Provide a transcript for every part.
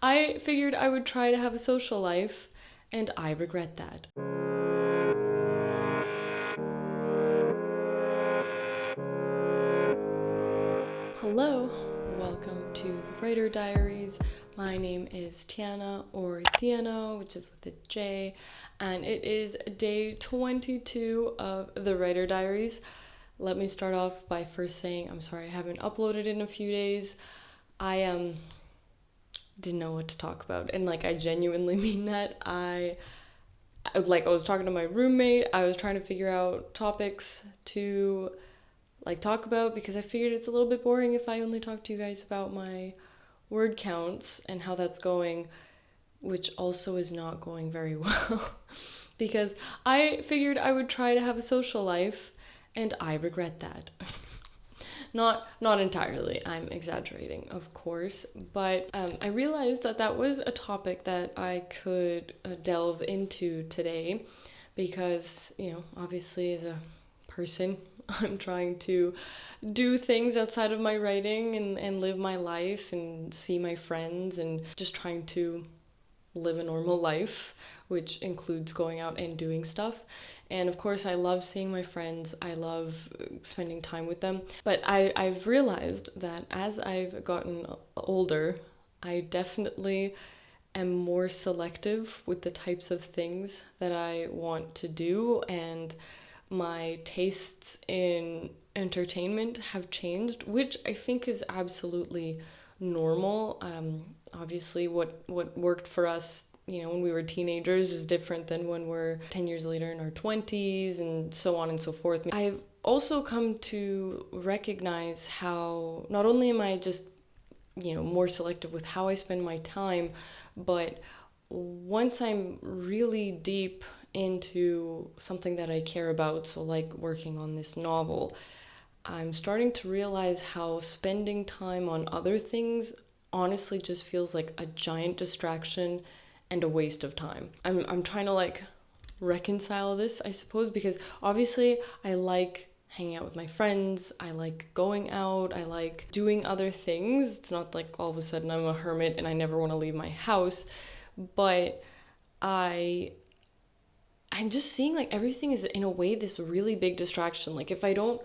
I figured I would try to have a social life, and I regret that. Hello, welcome to the Writer Diaries. My name is Tiana, or Tiana, which is with a J, and it is day 22 of the Writer Diaries. Let me start off by first saying I'm sorry I haven't uploaded in a few days. I didn't know what to talk about, and I genuinely mean that. I was talking to my roommate. I was trying to figure out topics to talk about because I figured it's a little bit boring if I only talk to you guys about my word counts and how that's going, which also is not going very well. Because I figured I would try to have a social life, and I regret that. Not entirely. I'm exaggerating, of course, but I realized that that was a topic that I could delve into today, because obviously as a person, I'm trying to do things outside of my writing and live my life and see my friends and just trying to live a normal life, which includes going out and doing stuff. And of course, I love seeing my friends. I love spending time with them. But I've realized that as I've gotten older, I definitely am more selective with the types of things that I want to do, and my tastes in entertainment have changed, which I think is absolutely normal. Obviously, what worked for us, when we were teenagers is different than when we're 10 years later in our 20s, and so on and so forth. I've also come to recognize how not only am I just, more selective with how I spend my time, but once I'm really deep into something that I care about, so like working on this novel, I'm starting to realize how spending time on other things honestly just feels like a giant distraction and a waste of time. I'm trying to reconcile this, I suppose, because obviously I like hanging out with my friends, I like going out, I like doing other things. It's not like all of a sudden I'm a hermit and I never want to leave my house, but I I'm just seeing everything is in a way this really big distraction. If I don't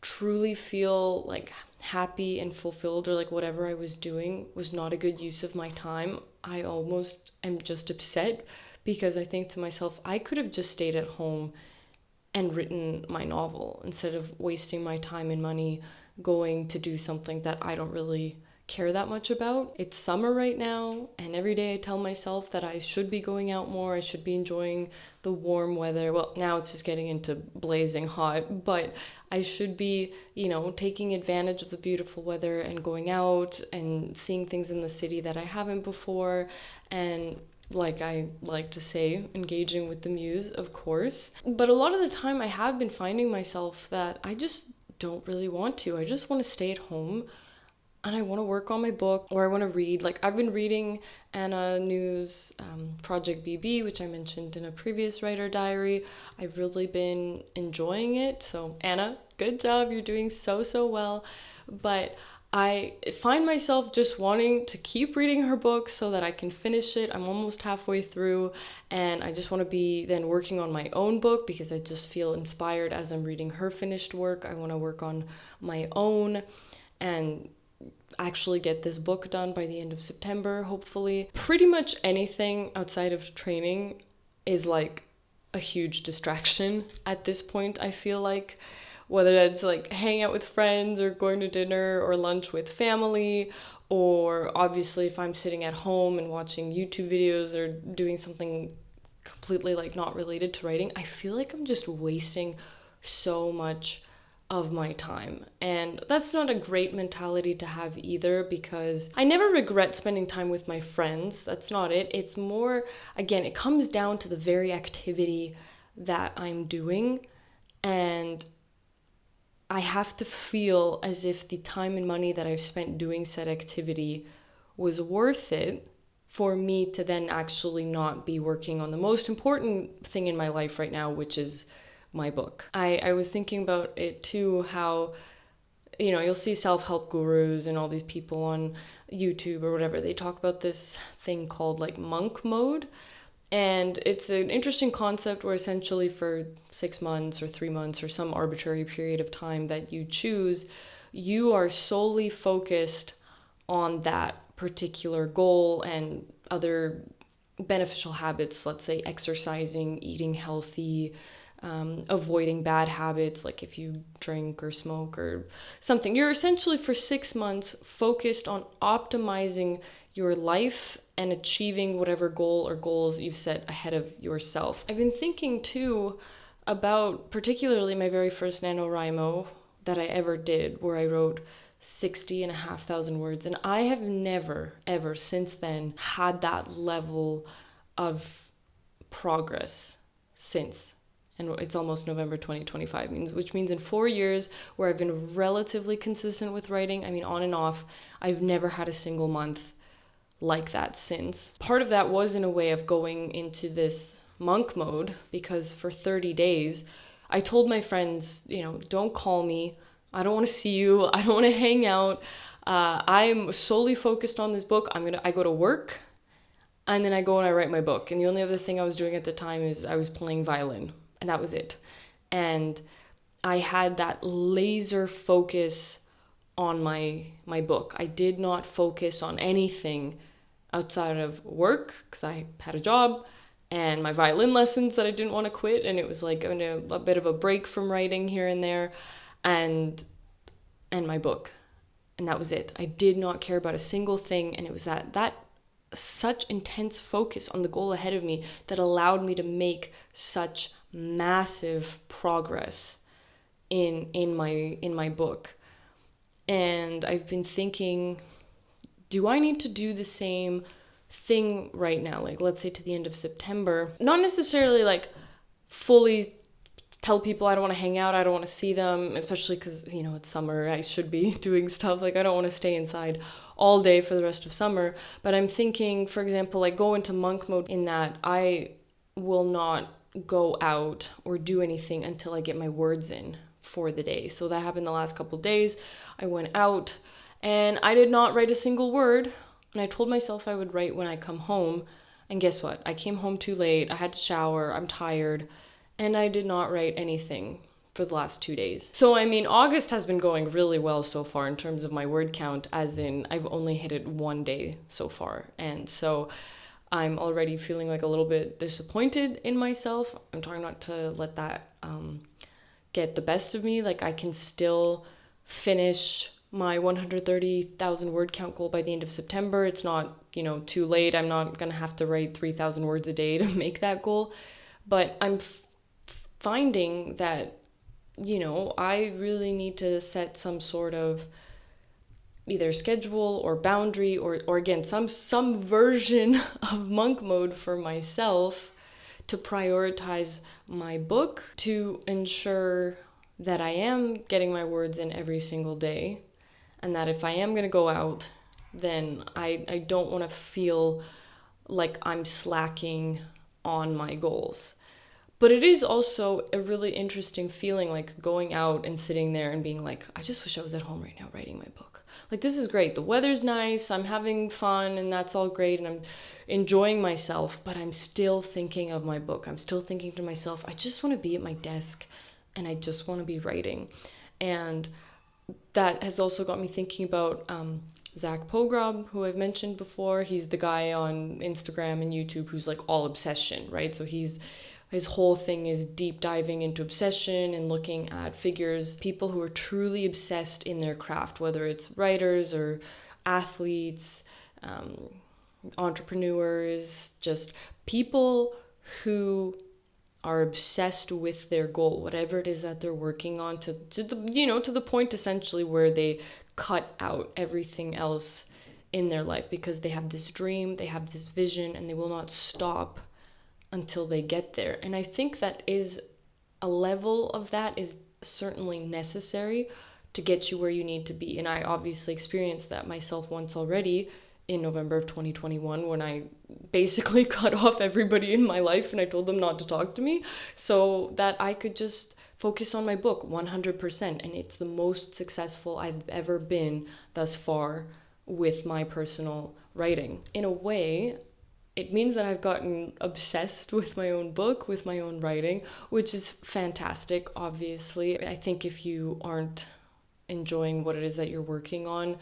truly feel happy and fulfilled, or whatever I was doing was not a good use of my time, I almost am just upset, because I think to myself, I could have just stayed at home and written my novel instead of wasting my time and money going to do something that I don't really care that much about. It's summer right now, and every day I tell myself that I should be going out more, I should be enjoying the warm weather. Well, now it's just getting into blazing hot, but I should be, taking advantage of the beautiful weather and going out and seeing things in the city that I haven't before, and like I like to say, engaging with the muse, of course. But a lot of the time I have been finding myself that I just don't really want to. I just want to stay at home and I want to work on my book, or I want to read. I've been reading Anna New's Project BB, which I mentioned in a previous writer diary. I've really been enjoying it. So Anna, good job. You're doing so well. But I find myself just wanting to keep reading her book so that I can finish it. I'm almost halfway through, and I just want to be then working on my own book, because I just feel inspired as I'm reading her finished work. I want to work on my own and actually get this book done by the end of September, hopefully. Pretty much anything outside of training is a huge distraction at this point, I feel like. Whether that's hanging out with friends or going to dinner or lunch with family, or obviously if I'm sitting at home and watching YouTube videos or doing something completely not related to writing, I feel like I'm just wasting so much of my time. And that's not a great mentality to have either, because I never regret spending time with my friends. That's not it. It's more, again, it comes down to the very activity that I'm doing, and I have to feel as if the time and money that I've spent doing said activity was worth it for me to then actually not be working on the most important thing in my life right now, which is my book. I was thinking about it too, how, you'll see self-help gurus and all these people on YouTube or whatever, they talk about this thing called like monk mode. And it's an interesting concept where essentially for 6 months or 3 months or some arbitrary period of time that you choose, you are solely focused on that particular goal and other beneficial habits, let's say exercising, eating healthy, avoiding bad habits, like if you drink or smoke or something. You're essentially for 6 months focused on optimizing your life and achieving whatever goal or goals you've set ahead of yourself. I've been thinking too about particularly my very first NaNoWriMo that I ever did, where I wrote 60,500 words. And I have never, ever since then had that level of progress since. And it's almost November 2025, which means in 4 years where I've been relatively consistent with writing, I mean, on and off, I've never had a single month like that since. Part of that was in a way of going into this monk mode, because for 30 days, I told my friends, don't call me. I don't want to see you. I don't want to hang out. I'm solely focused on this book. I go to work and then I go and I write my book. And the only other thing I was doing at the time is I was playing violin, and that was it. And I had that laser focus on my book. I did not focus on anything outside of work because I had a job and my violin lessons that I didn't want to quit. And it was like a bit of a break from writing here and there, and my book. And that was it. I did not care about a single thing. And it was that such intense focus on the goal ahead of me that allowed me to make such massive progress in my book. And I've been thinking, do I need to do the same thing right now? Like, let's say to the end of September, not necessarily like fully tell people I don't want to hang out, I don't want to see them, especially because, it's summer, I should be doing stuff. Like, I don't want to stay inside all day for the rest of summer. But I'm thinking, for example, like go into monk mode in that I will not go out or do anything until I get my words in for the day. So that happened the last couple of days. I went out and I did not write a single word. And I told myself I would write when I come home. And guess what? I came home too late. I had to shower. I'm tired. And I did not write anything for the last 2 days. So, August has been going really well so far in terms of my word count, as in I've only hit it 1 day so far. And so I'm already feeling like a little bit disappointed in myself. I'm trying not to let that get the best of me. Like, I can still finish my 130,000 word count goal by the end of September. It's not, too late. I'm not going to have to write 3,000 words a day to make that goal. But I'm finding that, I really need to set some sort of either schedule or boundary or again, some version of monk mode for myself to prioritize my book, to ensure that I am getting my words in every single day, and that if I am going to go out, then I don't want to feel like I'm slacking on my goals. But it is also a really interesting feeling, like going out and sitting there and being like, I just wish I was at home right now writing my book. Like, this is great. The weather's nice. I'm having fun and that's all great. And I'm enjoying myself, but I'm still thinking of my book. I'm still thinking to myself, I just want to be at my desk and I just want to be writing. And that has also got me thinking about Zach Pograb, who I've mentioned before. He's the guy on Instagram and YouTube who's like all obsession, right? So his whole thing is deep diving into obsession and looking at figures, people who are truly obsessed in their craft, whether it's writers or athletes, entrepreneurs, just people who are obsessed with their goal, whatever it is that they're working on, to the point essentially where they cut out everything else in their life because they have this dream, they have this vision, and they will not stop until they get there. And I think that is a level of that is certainly necessary to get you where you need to be. And I obviously experienced that myself once already in November of 2021 when I basically cut off everybody in my life and I told them not to talk to me so that I could just focus on my book 100%. And it's the most successful I've ever been thus far with my personal writing. In a way, it means that I've gotten obsessed with my own book, with my own writing, which is fantastic, obviously. I think if you aren't enjoying what it is that you're working on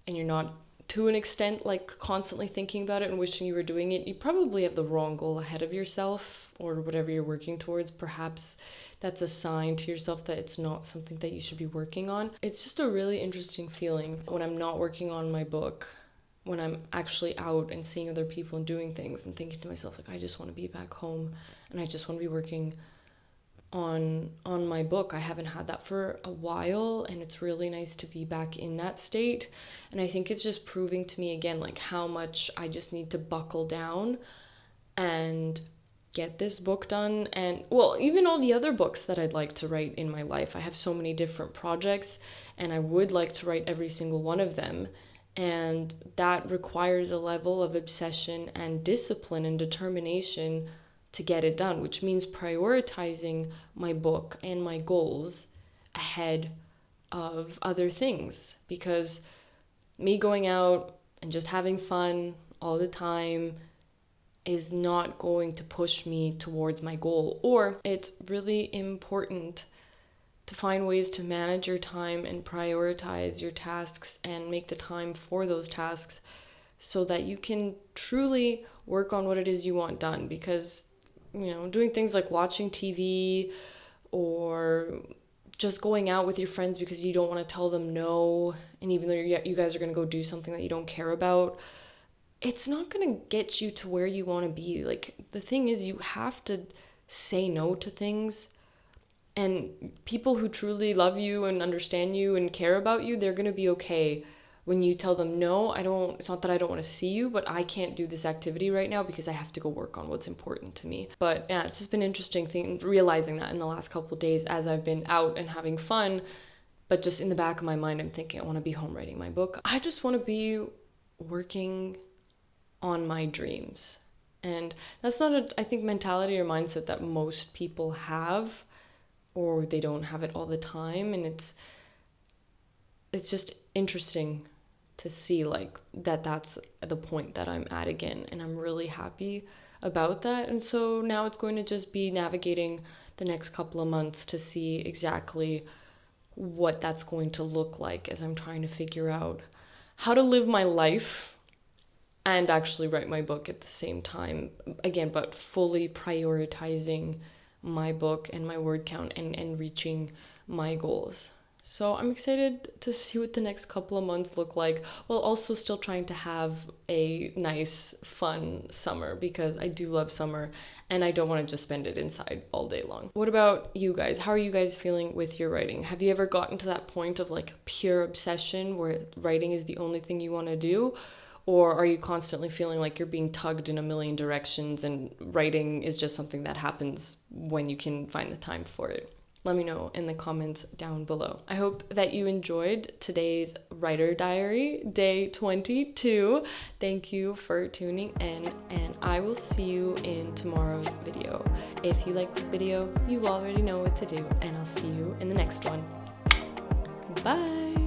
and you're not to an extent like constantly thinking about it and wishing you were doing it, you probably have the wrong goal ahead of yourself or whatever you're working towards. Perhaps that's a sign to yourself that it's not something that you should be working on. It's just a really interesting feeling when I'm not working on my book, when I'm actually out and seeing other people and doing things and thinking to myself, like, I just want to be back home and I just want to be working on my book. I haven't had that for a while, and it's really nice to be back in that state. And I think it's just proving to me again, like, how much I just need to buckle down and get this book done. And well, even all the other books that I'd like to write in my life. I have so many different projects and I would like to write every single one of them. And that requires a level of obsession and discipline and determination to get it done, which means prioritizing my book and my goals ahead of other things. Because me going out and just having fun all the time is not going to push me towards my goal. Or it's really important to find ways to manage your time and prioritize your tasks and make the time for those tasks so that you can truly work on what it is you want done. Because, you know, doing things like watching TV or just going out with your friends because you don't want to tell them no, and even though you guys are going to go do something that you don't care about, it's not going to get you to where you want to be. Like, the thing is, you have to say no to things. And people who truly love you and understand you and care about you, they're going to be okay when you tell them, no, it's not that I don't want to see you, but I can't do this activity right now because I have to go work on what's important to me. But yeah, it's just been interesting realizing that in the last couple of days as I've been out and having fun. But just in the back of my mind, I'm thinking, I want to be home writing my book. I just want to be working on my dreams. And that's not I think, mentality or mindset that most people have, or they don't have it all the time. And it's just interesting to see like that's the point that I'm at again, and I'm really happy about that. And so now it's going to just be navigating the next couple of months to see exactly what that's going to look like as I'm trying to figure out how to live my life and actually write my book at the same time again, but fully prioritizing my book and my word count and reaching my goals. So I'm excited to see what the next couple of months look like, while also still trying to have a nice, fun summer, because I do love summer and I don't want to just spend it inside all day long. What about you guys? How are you guys feeling with your writing? Have you ever gotten to that point of like pure obsession where writing is the only thing you want to do? Or are you constantly feeling like you're being tugged in a million directions and writing is just something that happens when you can find the time for it? Let me know in the comments down below. I hope that you enjoyed today's writer diary, day 22. Thank you for tuning in, and I will see you in tomorrow's video. If you like this video, you already know what to do, and I'll see you in the next one. Bye!